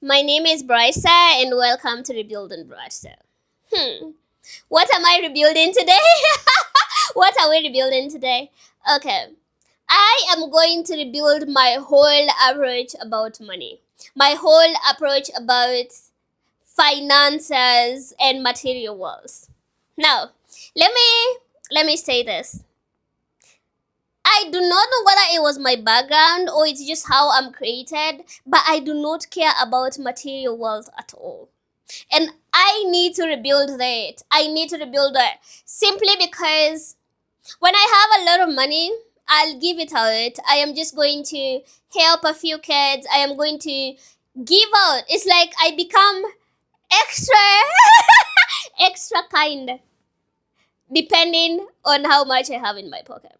My name is Brightstar and welcome to Rebuilding Brightstar. Hmm. What am I rebuilding today? What are we rebuilding today? Okay. I am going to rebuild my whole approach about money. My whole approach about finances and material wealth. Now, let me say this. I do not know whether it was my background or it's just how I'm created, but I do not care about material wealth at all. And I need to rebuild that. I need to rebuild that simply because when I have a lot of money, I'll give it out. I am just going to help a few kids. I am going to give out. It's like I become extra extra kind depending on how much I have in my pocket.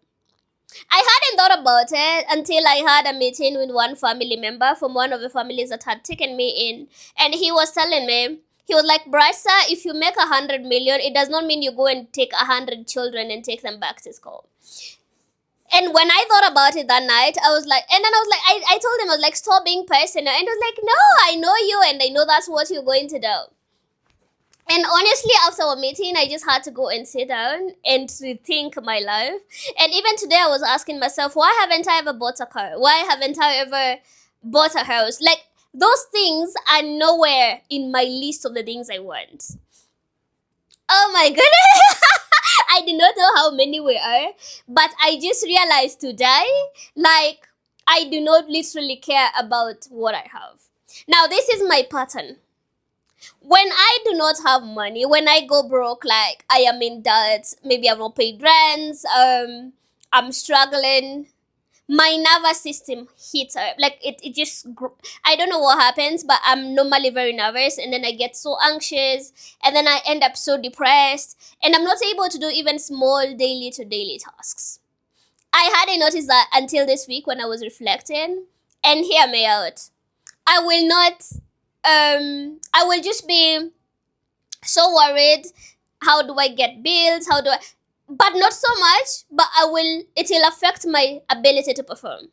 I hadn't thought about it until I had a meeting with one family member from one of the families that had taken me in, and he was telling me, he was like, Brisa, if you make 100 million, it does not mean you go and take 100 children and take them back to school. And when I thought about it that night, I was like, and then I was like, I told him, I was like, stop being personal. And he was like, no, I know you and I know that's what you're going to do. And honestly, after our meeting, I just had to go and sit down and rethink my life. And even today, I was asking myself, why haven't I ever bought a car? Why haven't I ever bought a house? Like, those things are nowhere in my list of the things I want. Oh my goodness. I do not know how many we are, but I just realized today, like, I do not literally care about what I have. Now, this is my pattern. When I do not have money, when I go broke, like I am in debt, maybe I've not paid rents, I'm struggling, my nervous system hits up. Like it just, I don't know what happens, but I'm normally very nervous, and then I get so anxious, and then I end up so depressed, and I'm not able to do even small daily to daily tasks. I hadn't noticed that until this week when I was reflecting, and hear me out. I will not I will just be so worried. How do I get bills? How do I, but not so much, but it will affect my ability to perform.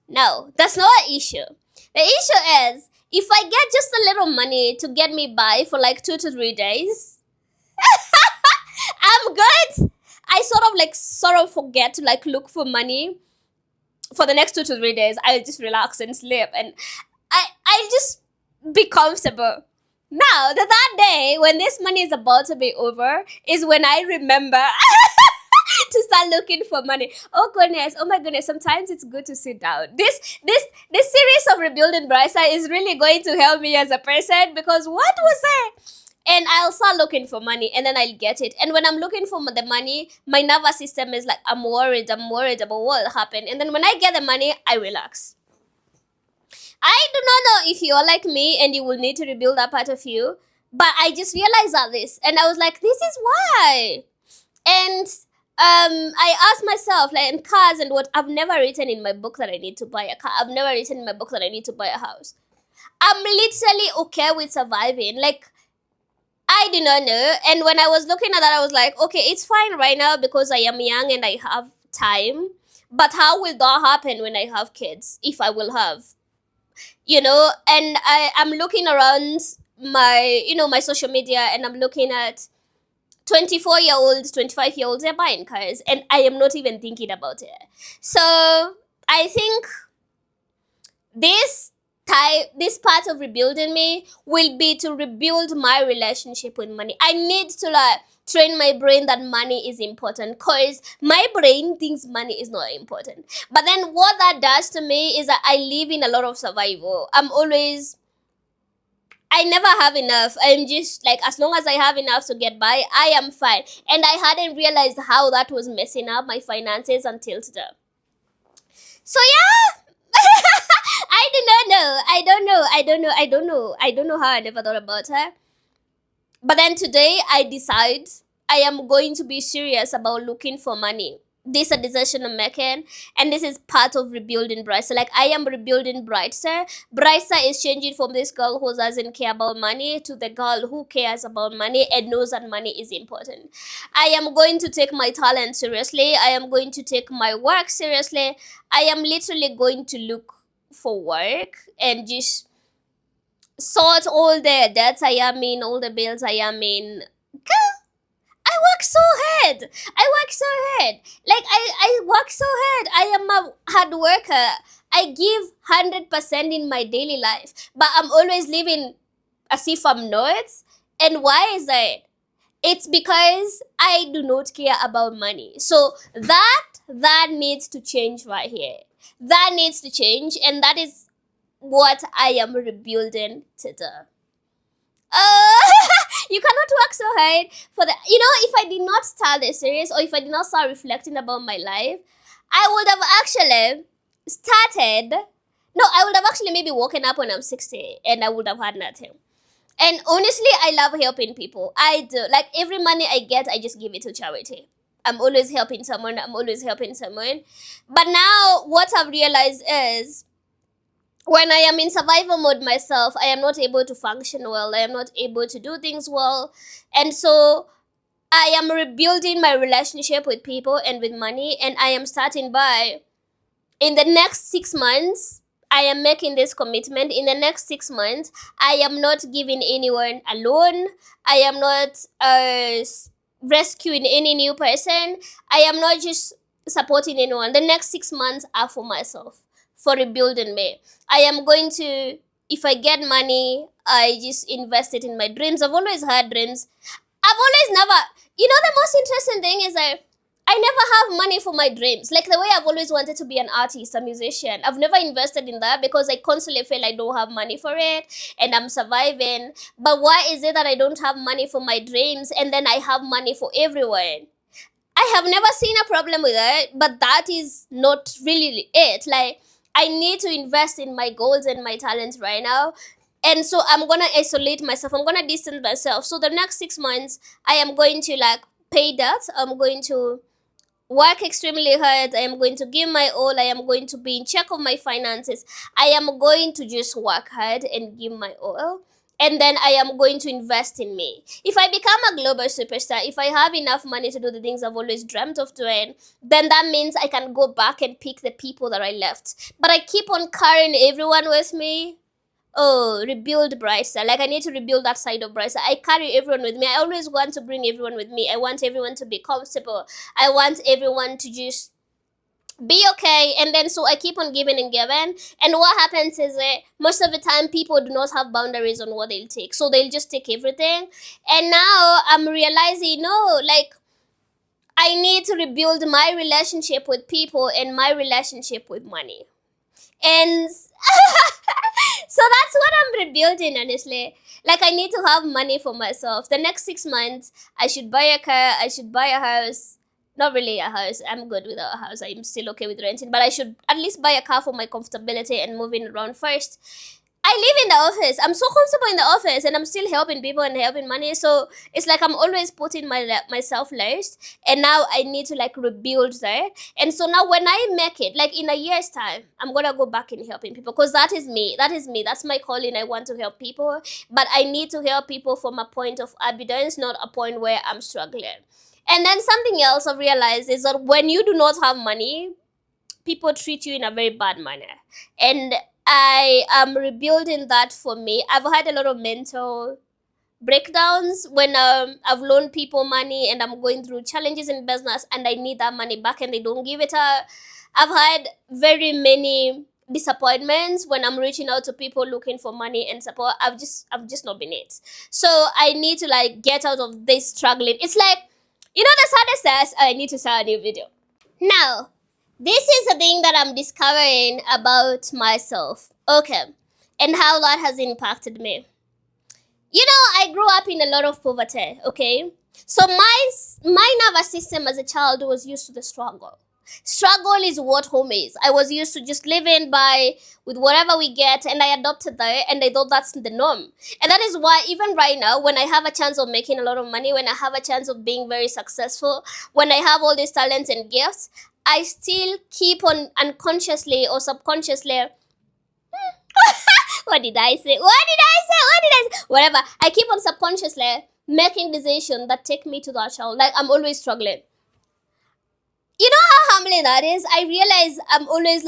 No, that's not an issue. The issue is if I get just a little money to get me by for like 2 to 3 days, I'm good. I sort of forget to like look for money for the next 2 to 3 days. I'll just relax and sleep, and I just be comfortable. Now, the third day, when this money is about to be over, is when I remember to start looking for money. Oh goodness, oh my goodness, sometimes it's good to sit down. This series of Rebuilding Brisa is really going to help me as a person, because what was it? And I'll start looking for money, and then I'll get it. And when I'm looking for the money, my nervous system is like, I'm worried about what will happen. And then when I get the money, I relax. I do not know if you are like me and you will need to rebuild that part of you, but I just realized that this, and I was like, this is why. And I asked myself, like, in cars and what, I've never written in my book that I need to buy a car. I've never written in my book that I need to buy a house. I'm literally okay with surviving. Like, I do not know. And when I was looking at that, I was like, okay, it's fine right now because I am young and I have time. But how will that happen when I have kids, if I will have? And I'm looking around my social media, and I'm looking at 24-year-olds, 25-year-olds, they're buying cars, and I am not even thinking about it. So I think this part of rebuilding me will be to rebuild my relationship with money. I need to like train my brain that money is important, because my brain thinks money is not important. But then what that does to me is that I live in a lot of survival. I never have enough. I'm just like, as long as I have enough to get by, I am fine. And I hadn't realized how that was messing up my finances until today. So yeah. I do not know. I don't know how I never thought about her. But then today I decide I am going to be serious about looking for money. This is a decision I'm making, and this is part of rebuilding Brightstar. Like, I am rebuilding Brightstar. Brightstar is changing from this girl who doesn't care about money to the girl who cares about money and knows that money is important. I am going to take my talent seriously. I am going to take my work seriously. I am literally going to look for work and just sort all the debts I am in, all the bills I am in. Girl, I work so hard. I work so hard. Like I work so hard. I am a hard worker. I give 100% in my daily life, but I'm always living as if I'm not. And why is that? It's because I do not care about money. So that needs to change right here. That needs to change, and that is what I am rebuilding to do. You cannot work so hard for the. If I did not start this series, or if I did not start reflecting about my life, I would have actually started. No, I would have actually maybe woken up when I'm 60 and I would have had nothing. And honestly, I love helping people. I do. Like every money I get, I just give it to charity. I'm always helping someone. I'm always helping someone. But now, what I've realized is when I am in survival mode myself, I am not able to function well. I am not able to do things well. And so I am rebuilding my relationship with people and with money. And I am starting by in the next 6 months, I am making this commitment. In the next 6 months, I am not giving anyone a loan. I am not rescuing any new person. I am not just supporting anyone. The next 6 months are for myself, for rebuilding me. I am going to, if I get money, I just invest it in my dreams. I've always had dreams. I've always never, the most interesting thing is that I never have money for my dreams. Like the way I've always wanted to be an artist, a musician. I've never invested in that because I constantly feel I don't have money for it and I'm surviving. But why is it that I don't have money for my dreams and then I have money for everyone? I have never seen a problem with it, but that is not really it. Like, I need to invest in my goals and my talents right now. And so I'm gonna isolate myself. I'm gonna distance myself. So the next 6 months, I am going to pay debt. I'm going to work extremely hard. I am going to give my all. I am going to be in check of my finances. I am going to just work hard and give my all. And then I am going to invest in me. If I become a global superstar, if I have enough money to do the things I've always dreamt of doing, then that means I can go back and pick the people that I left. But I keep on carrying everyone with me. Oh, rebuild Brightstar. Like, I need to rebuild that side of Brightstar. I carry everyone with me. I always want to bring everyone with me. I want everyone to be comfortable. I want everyone to just be okay. And then so I keep on giving and giving. And what happens is that most of the time people do not have boundaries on what they'll take. So they'll just take everything. And now I'm realizing, no, like, I need to rebuild my relationship with people and my relationship with money. And so that's what I'm rebuilding, honestly. Like, I need to have money for myself. The next 6 months, I should buy a car, I should buy a house. Not really a house. I'm good without a house. I'm still okay with renting. But I should at least buy a car for my comfortability and moving around first. I live in the office. I'm so comfortable in the office and I'm still helping people and helping money. So it's like I'm always putting myself last. And now I need to rebuild that. And so now when I make it, like in a year's time, I'm going to go back and helping people. Because that is me. That is me. That's my calling. I want to help people. But I need to help people from a point of abundance, not a point where I'm struggling. And then something else I've realized is that when you do not have money, people treat you in a very bad manner. And I am rebuilding that for me. I've had a lot of mental breakdowns when I've loaned people money and I'm going through challenges in business and I need that money back and they don't give it up. I've had very many disappointments when I'm reaching out to people looking for money and support. I've just not been it. So I need to get out of this struggling. It's like, the saddest I need to start a new video. Now, this is a thing that I'm discovering about myself. Okay. And how that has impacted me. I grew up in a lot of poverty, okay? So my nervous system as a child was used to the struggle. Struggle is what home is. I was used to just living by with whatever we get, and I adopted that, and I thought that's the norm. And that is why even right now, when I have a chance of making a lot of money, when I have a chance of being very successful, when I have all these talents and gifts, I still keep on unconsciously or subconsciously what did I say? Whatever. I keep on subconsciously making decisions that take me to that child. Like, I'm always struggling. You know how humbling that is? I realize I'm always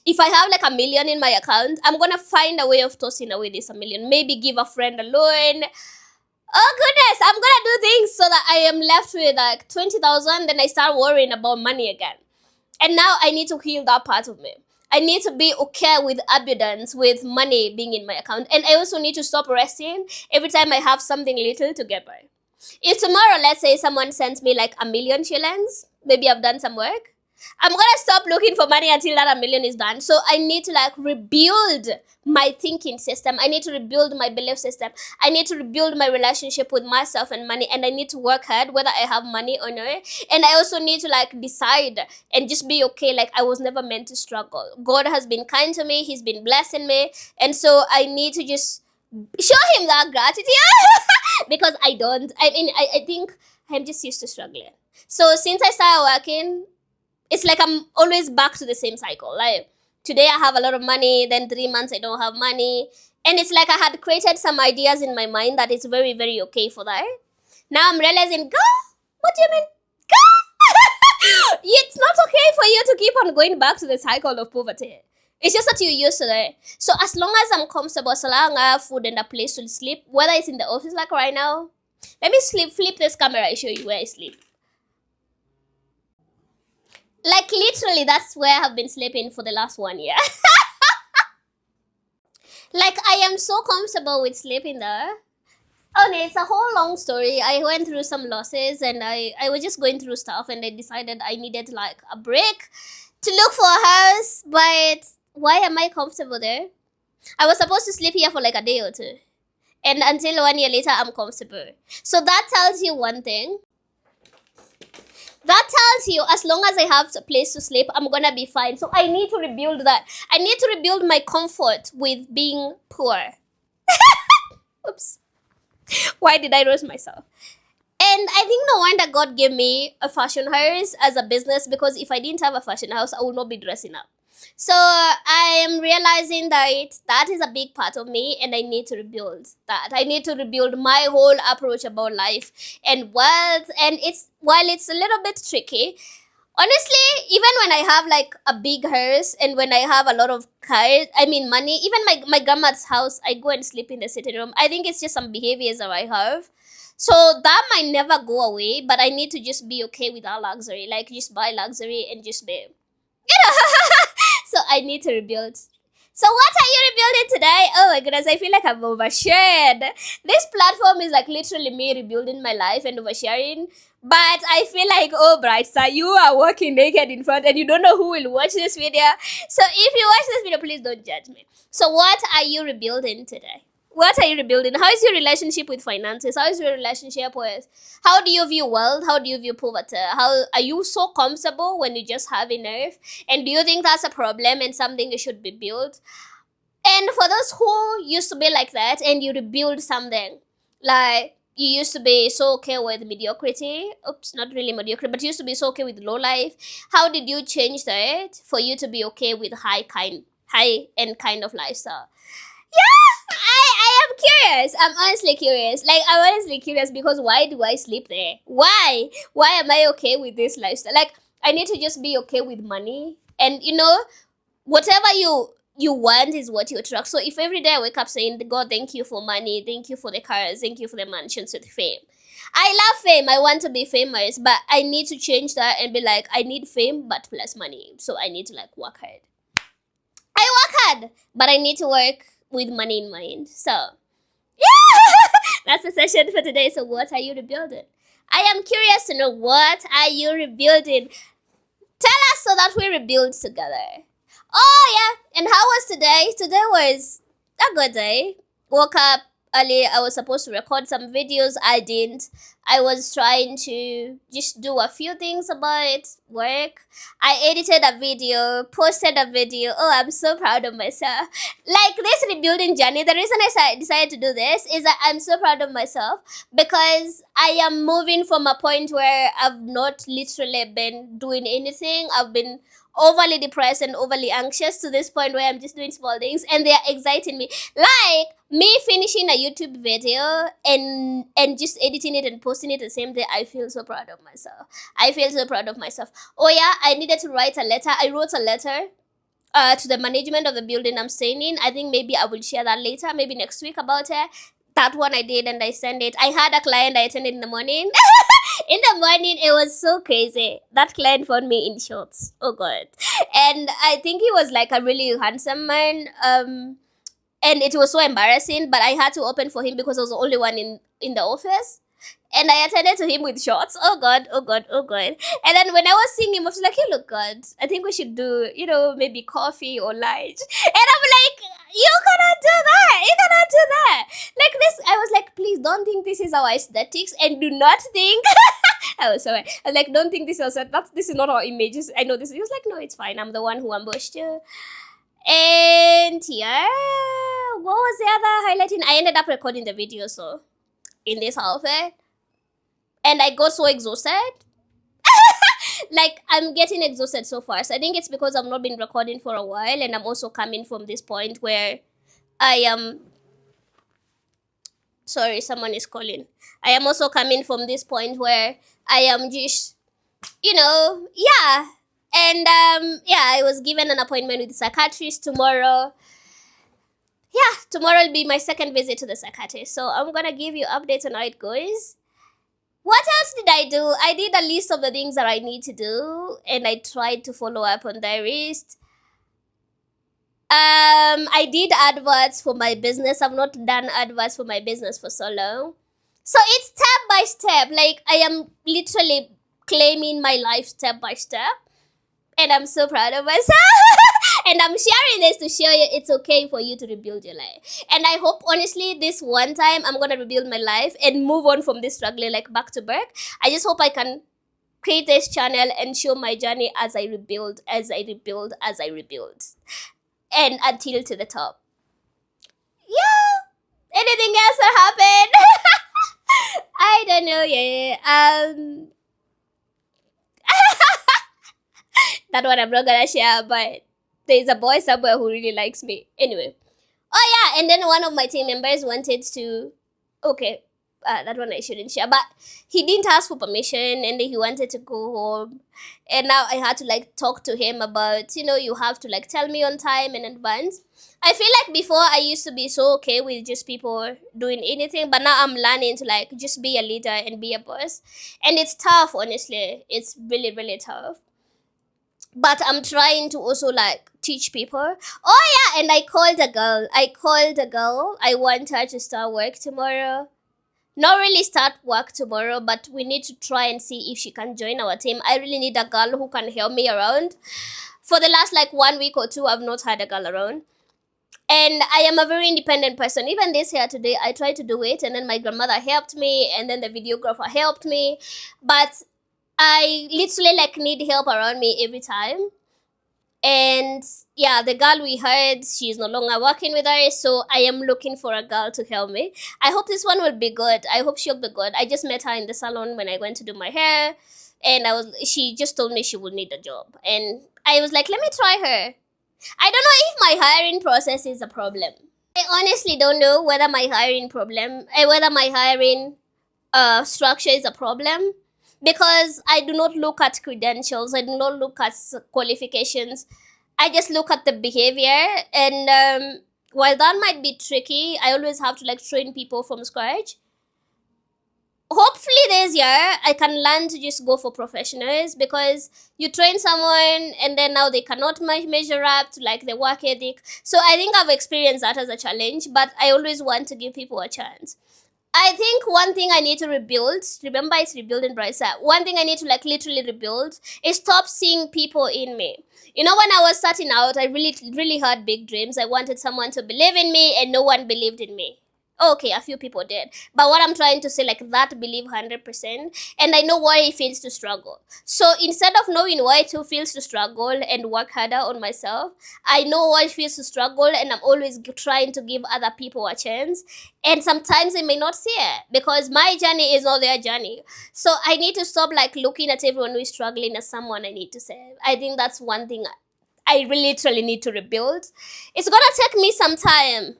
if I have like 1 million in my account, I'm gonna find a way of tossing away this 1 million. Maybe give a friend a loan. Oh goodness, I'm gonna do things so that I am left with like 20,000. Then I start worrying about money again. And now I need to heal that part of me. I need to be okay with abundance, with money being in my account. And I also need to stop resting every time I have something little to get by. If tomorrow, let's say someone sends me like 1 million shillings, maybe I've done some work, I'm gonna stop looking for money until that 1 million is done. So I need to like rebuild my thinking system. I need to rebuild my belief system. I need to rebuild my relationship with myself and money. And I need to work hard whether I have money or not. And I also need to like decide and just be okay. Like I was never meant to struggle. God has been kind to me. He's been blessing me. And so I need to just show him that gratitude. Because I don't. I mean, I think I'm just used to struggling. So since I started working, it's like I'm always back to the same cycle. Like today I have a lot of money, then 3 months I don't have money. And it's like I had created some ideas in my mind that it's very, very okay for that. Now I'm realizing, girl, what do you mean? Girl, it's not okay for you to keep on going back to the cycle of poverty. It's just that you're used to it. So as long as I'm comfortable, so long I have food and a place to sleep, whether it's in the office like right now. Let me flip this camera and show you where I sleep. Like literally, that's where I have been sleeping for the last 1 year. Like I am so comfortable with sleeping there. Oh no, it's a whole long story. I went through some losses and I was just going through stuff and I decided I needed like a break to look for a house. But why am I comfortable there? I was supposed to sleep here for like a day or two. And until 1 year later, I'm comfortable. So that tells you one thing. That tells you as long as I have a place to sleep, I'm gonna be fine. So I need to rebuild that. I need to rebuild my comfort with being poor. Oops. Why did I roast myself? And I think no wonder God gave me a fashion house as a business, because if I didn't have a fashion house, I would not be dressing up. So I am realizing that that is a big part of me and I need to rebuild that. I need to rebuild my whole approach about life and wealth. And while it's a little bit tricky, honestly, even when I have like a big house and when I have a lot of money, even my grandma's house, I go and sleep in the sitting room. I think it's just some behaviors that I have. So that might never go away, but I need to just be okay with our luxury. Like just buy luxury and just be, so I need to rebuild. So what are you rebuilding today? Oh my goodness, I feel like I've overshared. This platform is like literally me rebuilding my life and oversharing. But I feel like, oh Brightstar, you are walking naked in front and you don't know who will watch this video. So if you watch this video, please don't judge me. So what are you rebuilding today? What are you rebuilding? How is your relationship with finances? How is your relationship with, how do you view wealth? How do you view poverty? How are you so comfortable when you just have enough? And do you think that's a problem and something you should be built? And for those who used to be like that and you rebuild something, like you used to be so okay with mediocrity. Oops, not really mediocrity, but you used to be so okay with low life. How did you change that for you to be okay with high end kind of lifestyle? Yeah, I am curious. I'm honestly curious. Like, I'm honestly curious because why do I sleep there? Why? Why am I okay with this lifestyle? Like, I need to just be okay with money. And, whatever you want is what you attract. So if every day I wake up saying, God, thank you for money, thank you for the cars, thank you for the mansions with fame. I love fame. I want to be famous, but I need to change that and be like, I need fame, but plus money. So I need to like work hard. I work hard, but I need to work with money in mind. So, yeah, that's the session for today. So what are you rebuilding? I am curious to know, what are you rebuilding? Tell us so that we rebuild together. Oh, yeah. And how was today? Today was a good day. Woke up early. I was supposed to record some videos. I didn't. I was trying to just do a few things about work. I edited a video, posted a video. Oh, I'm so proud of myself. Like this rebuilding journey, the reason I decided to do this is that I'm so proud of myself because I am moving from a point where I've not literally been doing anything. I've been overly depressed and overly anxious to this point where I'm just doing small things and they are exciting me. Like me finishing a YouTube video and just editing it and posting it the same day. I feel so proud of myself. I feel so proud of myself. Oh yeah, I needed to write a letter. I wrote a letter to the management of the building I'm staying in. I think maybe I will share that later, maybe next week about it. That one I did and I sent it. I had a client I attended in the morning. In the morning, it was so crazy. That client found me in shorts. Oh god. And I think he was like a really handsome man. And it was so embarrassing, but I had to open for him because I was the only one in the office. And I attended to him with shorts. Oh god, oh god, oh god. And then when I was seeing him, I was like, you look good. I think we should do, maybe coffee or lunch. And I'm like, you cannot do that. You cannot do that. Like this, I was like, please don't think this is our aesthetics and do not think. I was sorry. I was like, don't think this is this is not our images. I know this. He was like, no, it's fine. I'm the one who ambushed you. And yeah, what was the other highlighting? I ended up recording the video, so in this outfit. And I got so exhausted. Like, I'm getting exhausted so fast. I think it's because I've not been recording for a while, and I'm also coming from this point where I am. Sorry, someone is calling. I am also coming from this point where I am just, yeah. And yeah, I was given an appointment with the psychiatrist tomorrow. Yeah, tomorrow will be my second visit to the psychiatrist. So I'm gonna give you updates on how it goes. What else did I do? I did a list of the things that I need to do, and I tried to follow up on the list. I did adverts for my business. I've not done adverts for my business for so long. So it's step by step. Like, I am literally claiming my life step by step. And I'm so proud of myself. And I'm sharing this to show you it's okay for you to rebuild your life. And I hope, honestly, this one time I'm going to rebuild my life and move on from this struggling, like, back to back. I just hope I can create this channel and show my journey as I rebuild, as I rebuild, as I rebuild. And until to the top. Yeah. Anything else that happened? I don't know. Yeah. That one I'm not gonna share, but there's a boy somewhere who really likes me. Anyway. Oh yeah, and then one of my team members wanted to. Okay, that one I shouldn't share, but he didn't ask for permission, and then he wanted to go home, and now I had to like talk to him about, you have to like tell me on time in advance. I feel like before I used to be so okay with just people doing anything, but now I'm learning to like just be a leader and be a boss, and it's tough. Honestly, it's really really tough. But I'm trying to also like teach people. Oh yeah, and I called a girl. I want her to start work tomorrow. Not really start work tomorrow, but we need to try and see if she can join our team. I really need a girl who can help me around. For the last like 1 week or two, I've not had a girl around. And I am a very independent person. Even this here today, I tried to do it, and then my grandmother helped me, and then the videographer helped me. But I literally like need help around me every time. And yeah, the girl we heard, she's no longer working with us, so I am looking for a girl to help me. I hope this one will be good. I hope she'll be good. I just met her in the salon when I went to do my hair, and she just told me she would need a job. And I was like, let me try her. I don't know if my hiring process is a problem. I honestly don't know whether my hiring structure is a problem. Because I do not look at credentials, I do not look at qualifications. I just look at the behavior. And while that might be tricky, I always have to like train people from scratch. Hopefully this year I can learn to just go for professionals, because you train someone and then now they cannot measure up to like the work ethic. So I think I've experienced that as a challenge, but I always want to give people a chance. I think one thing I need to rebuild, remember it's rebuilding Brightstar. One thing I need to like literally rebuild is stop seeing people in me. When I was starting out, I really, really had big dreams. I wanted someone to believe in me, and no one believed in me. Okay, a few people did. But what I'm trying to say, like, that believe 100%. And I know why it feels to struggle. So instead of knowing why it feels to struggle and work harder on myself, I know why it feels to struggle, and I'm always trying to give other people a chance. And sometimes they may not see it, because my journey is not their journey. So I need to stop like looking at everyone who is struggling as someone I need to save. I think that's one thing I really literally need to rebuild. It's gonna take me some time.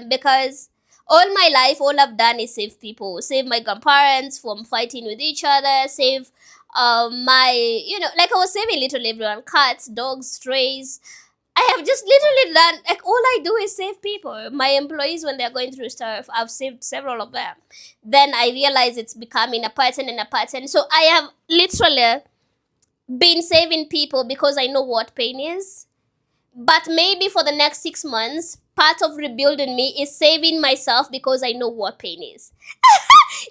Because all my life, all I've done is save people. Save my grandparents from fighting with each other. Save my, like I was saving literally everyone, cats, dogs, strays. I have just literally done, like, all I do is save people. My employees, when they're going through stuff, I've saved several of them. Then I realize it's becoming a pattern and a pattern. So I have literally been saving people because I know what pain is. But maybe for the next 6 months, part of rebuilding me is saving myself because I know what pain is.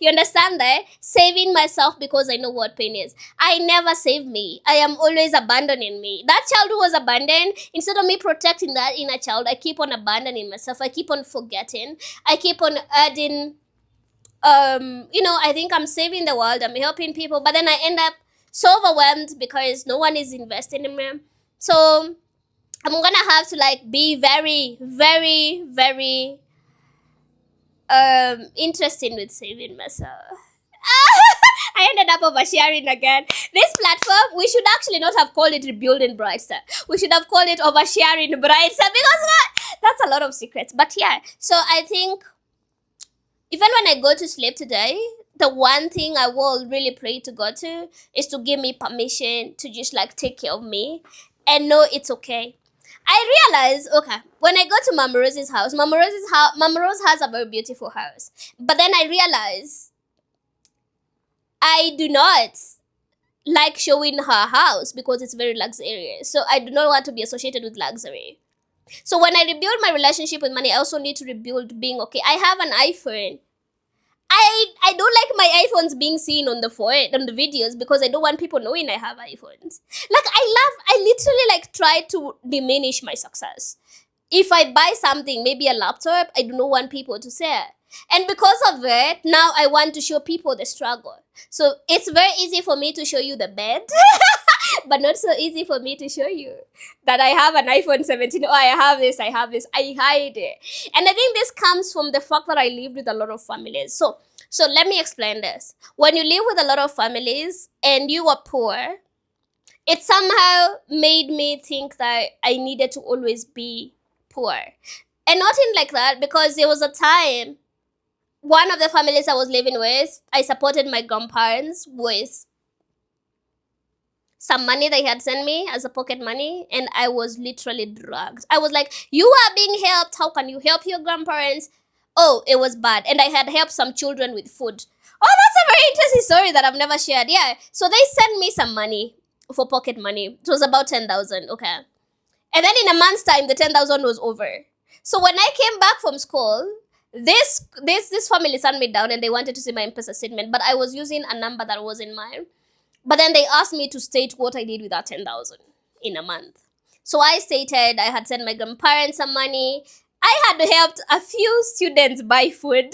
You understand that? Saving myself because I know what pain is. I never save me. I am always abandoning me. That child who was abandoned, instead of me protecting that inner child, I keep on abandoning myself. I keep on forgetting. I keep on adding, I think I'm saving the world, I'm helping people, but then I end up so overwhelmed because no one is investing in me. So I'm gonna have to like be very, very, very interesting with saving myself. I ended up oversharing again. This platform, we should actually not have called it Rebuilding Brightstar. We should have called it Oversharing Brightstar, because what? That's a lot of secrets. But yeah, so I think even when I go to sleep today, the one thing I will really pray to God to is to give me permission to just like take care of me and know it's okay. I realize, okay, when I go to Mama Rose's house, Mama Rose has a very beautiful house. But then I realize I do not like showing her house because it's very luxurious. So I do not want to be associated with luxury. So when I rebuild my relationship with money, I also need to rebuild being okay. I have an iPhone. I don't like my iPhones being seen on the videos because I don't want people knowing I have iPhones. Like I literally like try to diminish my success. If I buy something, maybe a laptop, I do not want people to say it. And because of it, now I want to show people the struggle. So it's very easy for me to show you the bed, but not so easy for me to show you that I have an iPhone 17. Oh, I have this. I hide it. And I think this comes from the fact that I lived with a lot of families. So let me explain this. When you live with a lot of families and you are poor, it somehow made me think that I needed to always be poor. And not in like that, because there was a time, one of the families I was living with, I supported my grandparents with some money they had sent me as a pocket money, and I was literally drugged. I was like, you are being helped. How can you help your grandparents? Oh, it was bad. And I had helped some children with food. Oh, that's a very interesting story that I've never shared. Yeah. So they sent me some money for pocket money. It was about 10,000. Okay. And then in a month's time, the 10,000 was over. So when I came back from school, this family sat me down and they wanted to see my M-Pesa statement, but I was using a number that wasn't mine. But then they asked me to state what I did with that 10,000 in a month. So I stated I had sent my grandparents some money. I had helped a few students buy food.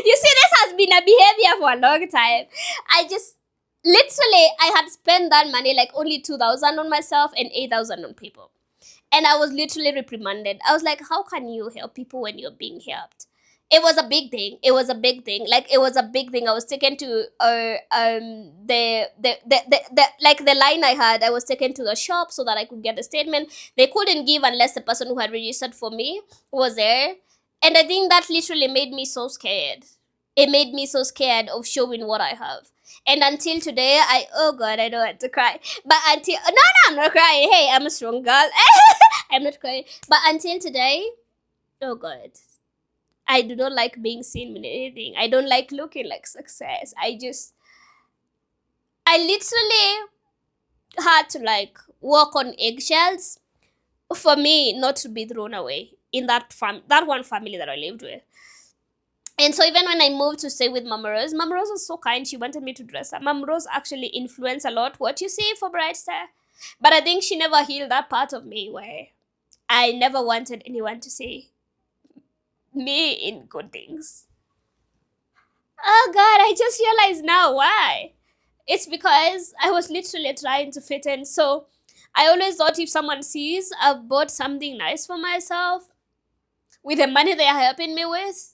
You see, this has been a behavior for a long time. I just literally I had spent that money, like only 2,000 on myself and 8,000 on people. And I was literally reprimanded. I was like, how can you help people when you're being helped? It was a big thing. It was a big thing. Like, it was a big thing. I was taken to the line I had. I was taken to the shop so that I could get the statement. They couldn't give unless the person who had registered for me was there. And I think that literally made me so scared. It made me so scared of showing what I have. And until today, oh God, I don't want to cry. But until, no, I'm not crying. Hey, I'm a strong girl. I'm not crying. But until today, oh God, I do not like being seen with anything. I don't like looking like success. I literally had to like walk on eggshells for me not to be thrown away in that one family that I lived with. And so even when I moved to stay with Mama Rose was so kind. She wanted me to dress up. Mama Rose actually influenced a lot what you see for Brightstar. But I think she never healed that part of me where I never wanted anyone to see me in good things. Oh God, I just realized now why. It's because I was literally trying to fit in. So I always thought if someone sees I've bought something nice for myself with the money they are helping me with,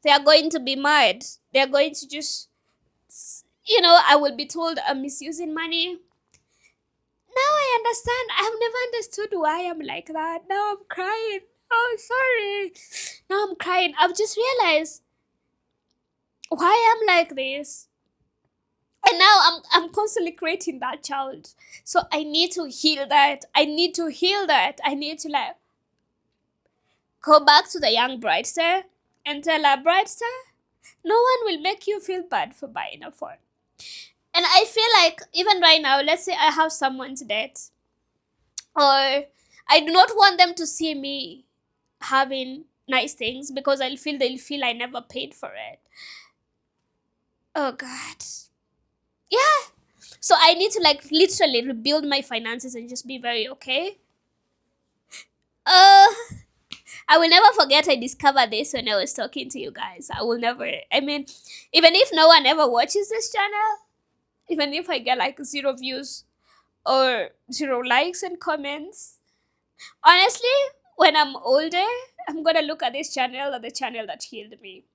they are going to be mad. They are going to just, I will be told I'm misusing money. Now I understand. I have never understood why I'm like that. Now I'm crying. Oh, sorry. Now I'm crying. I've just realized why I'm like this. And now I'm constantly creating that child. So I need to heal that. I need to heal that. I need to like go back to the young Brightstar and tell her, Brightstar, no one will make you feel bad for buying a phone. And I feel like even right now, let's say I have someone to date, or I do not want them to see me having nice things because they'll feel I never paid for it. Oh God. Yeah. So I need to like literally rebuild my finances and just be very okay. Uh I will never forget I discovered this when I was talking to you guys. I will never, I mean, even if no one ever watches this channel, even if I get like 0 views or 0 likes and comments, honestly, when I'm older, I'm gonna look at this channel as the channel that healed me.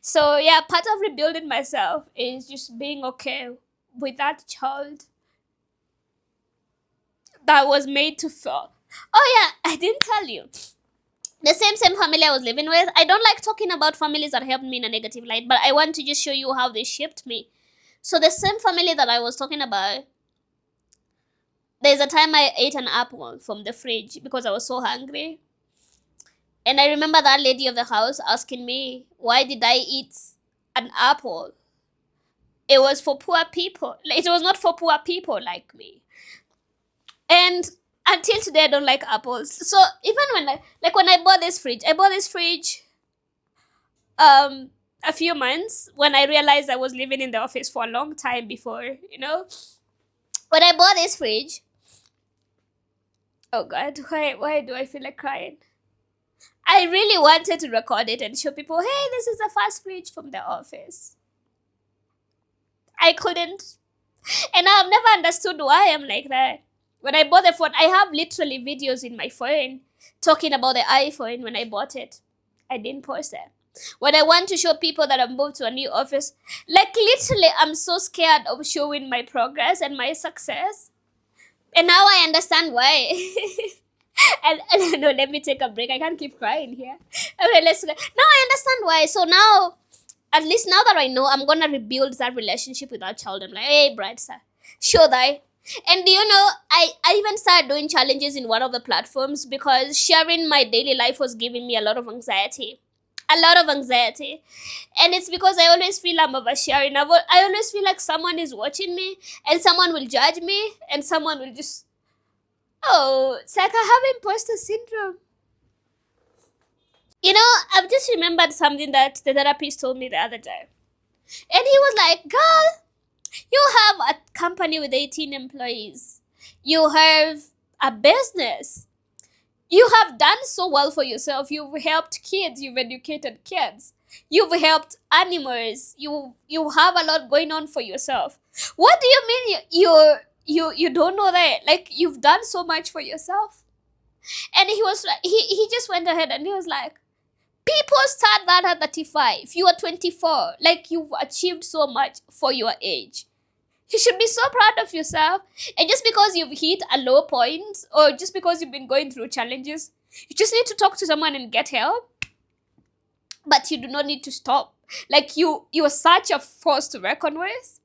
So yeah, part of rebuilding myself is just being okay with that child that was made to fall. Oh yeah, I didn't tell you. The same family I was living with. I don't like talking about families that helped me in a negative light, but I want to just show you how they shaped me. So the same family that I was talking about, there's a time I ate an apple from the fridge because I was so hungry. And I remember that lady of the house asking me, why did I eat an apple? It was for poor people. It was not for poor people like me. And until today, I don't like apples. So even when I bought this fridge, a few months when I realized I was living in the office for a long time before, when I bought this fridge, oh God, why do I feel like crying? I really wanted to record it and show people, hey, this is the first fridge from the office. I couldn't. And I've never understood why I'm like that. When I bought the phone, I have literally videos in my phone talking about the iPhone when I bought it. I didn't post it. When I want to show people that I've moved to a new office, like literally, I'm so scared of showing my progress and my success. And now I understand why. and no, let me take a break. I can't keep crying here. Okay, let's go. Now I understand why. So now, at least now that I know, I'm gonna rebuild that relationship with that child. I'm like, hey, Brightstar, show that. And I even started doing challenges in one of the platforms because sharing my daily life was giving me a lot of anxiety. A lot of anxiety. And it's because I always feel I'm oversharing. I always feel like someone is watching me and someone will judge me and someone will just, oh, it's like I have imposter syndrome. I've just remembered something that the therapist told me the other day. And he was like, girl, you have a company with 18 employees. You have a business. You have done so well for yourself. You've helped kids. You've educated kids. You've helped animals. You have a lot going on for yourself. What do you mean you don't know that? Like, you've done so much for yourself. And he was like, he just went ahead and he was like, people start that at 35. You are 24. Like, you've achieved so much for your age. You should be so proud of yourself. And just because you've hit a low point or just because you've been going through challenges, you just need to talk to someone and get help. But you do not need to stop. Like, you are such a force to reckon with.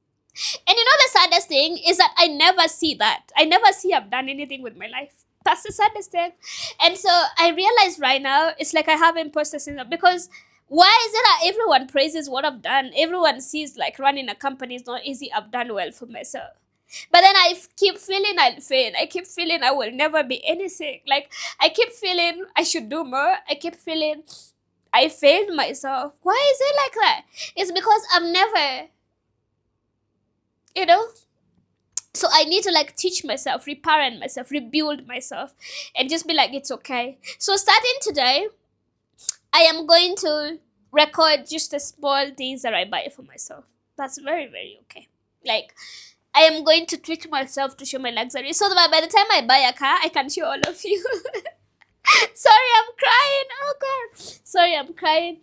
And the saddest thing is that I never see that. I never see I've done anything with my life. That's the saddest thing. And so I realize right now, it's like I have imposter syndrome because why is it that everyone praises what I've done? Everyone sees like running a company is not easy. I've done well for myself. But then I keep feeling I'll fail. I keep feeling I will never be anything. Like, I keep feeling I should do more. I keep feeling I failed myself. Why is it like that? It's because I've never, So I need to like teach myself, reparent myself, rebuild myself, and just be like, it's okay. So starting today, I am going to record just the small things that I buy for myself. That's very, very okay. Like, I am going to treat myself to show my luxury so that by the time I buy a car, I can show all of you. Sorry, I'm crying. Oh God. Sorry, I'm crying.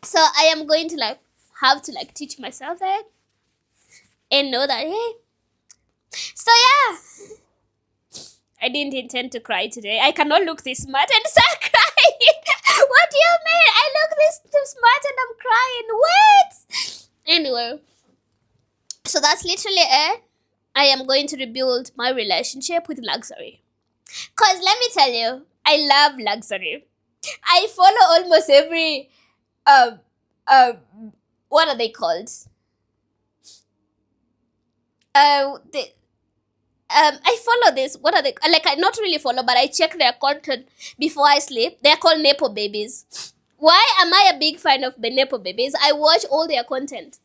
So I am going to have to teach myself that and know that, hey. So yeah. I didn't intend to cry today. I cannot look this smart and start crying. What do you mean? I look this too smart and I'm crying. What? Anyway. So that's literally it. I am going to rebuild my relationship with luxury. Cause let me tell you, I love luxury. I follow almost every um um what are they called? The I follow this. What are they like? I not really follow, but I check their content before I sleep. They're called Nepo babies. Why am I a big fan of the Nepo babies? I watch all their content.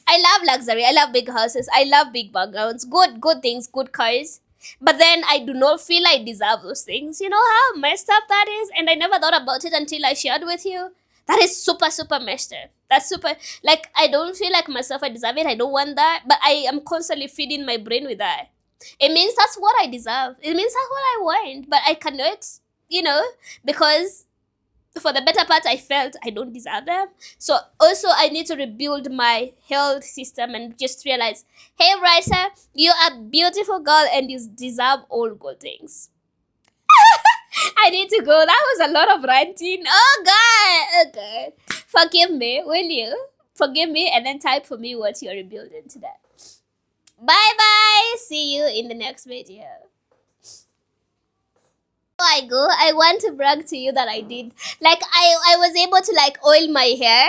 I love luxury. I love big houses. I love big backgrounds. Good things, good cars. But then I do not feel I deserve those things. You know how messed up that is? And I never thought about it until I shared with you. That is super messed up. That's super, like, I don't feel like myself I deserve it. I don't want that. But I am constantly feeding my brain with that. It means that's what I deserve. It means that's what I want. But I cannot, you know, because for the better part, I felt I don't deserve them. So also, I need to rebuild my health system and just realize, hey, Brightstar, you're a beautiful girl and you deserve all good things. I need to go. That was a lot of ranting. Oh God, oh God. Forgive me, will you? Forgive me and then type for me what you're rebuilding today. Bye bye. See you in the next video. I go, I want to brag to you that I did. Like I was able to like oil my hair.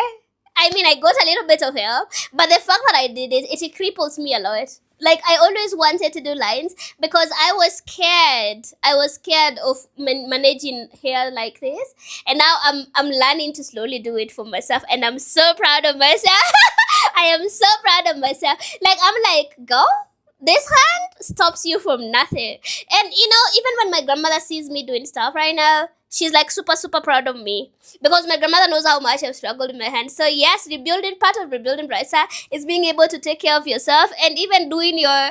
I mean, I got a little bit of hair, but the fact that I did it, it cripples me a lot. Like I always wanted to do lines because I was scared. I was scared of managing hair like this, and now I'm learning to slowly do it for myself, and I'm so proud of myself. I am so proud of myself. Like I'm like, go. This hand stops you from nothing. And you know, even when my grandmother sees me doing stuff right now, she's like super proud of me. Because my grandmother knows how much I've struggled with my hands. So yes, rebuilding, part of rebuilding Brightstar is being able to take care of yourself and even doing your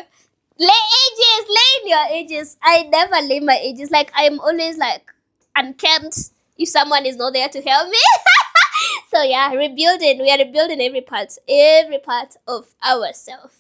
laying your edges. I never lay my edges. Like I'm always like unkempt if someone is not there to help me. So yeah, rebuilding. We are rebuilding every part of ourselves.